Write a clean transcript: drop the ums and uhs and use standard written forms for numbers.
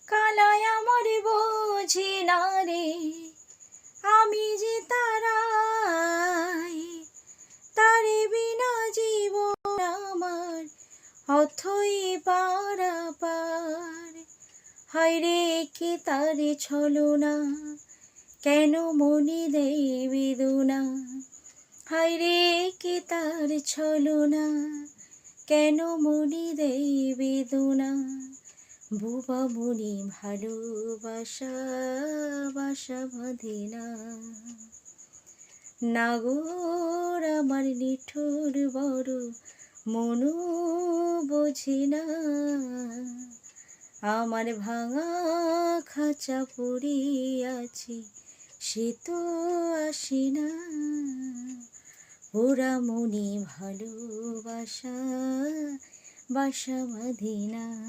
কানায় আমার বোঝে না রে, আমি যে তারাই, তারে বিনা জীবন আমার অথই পারাপার। হায় রে কি তারে ছলনা, কেন মনে দেই বেদনা। হায় রে কি তার ছলনা, কেন মনে দেই বেদনা। বোবা মনে ভালোবাসা বাসা বাঁধে না। নাগর আমার নিঠুর বড়, মনু বোঝে না। আমার ভাঙা খাঁচা পড়িয়াছে, সে তো আসে না। ওরা মনে ভালোবাসা বাসা বাঁধে না।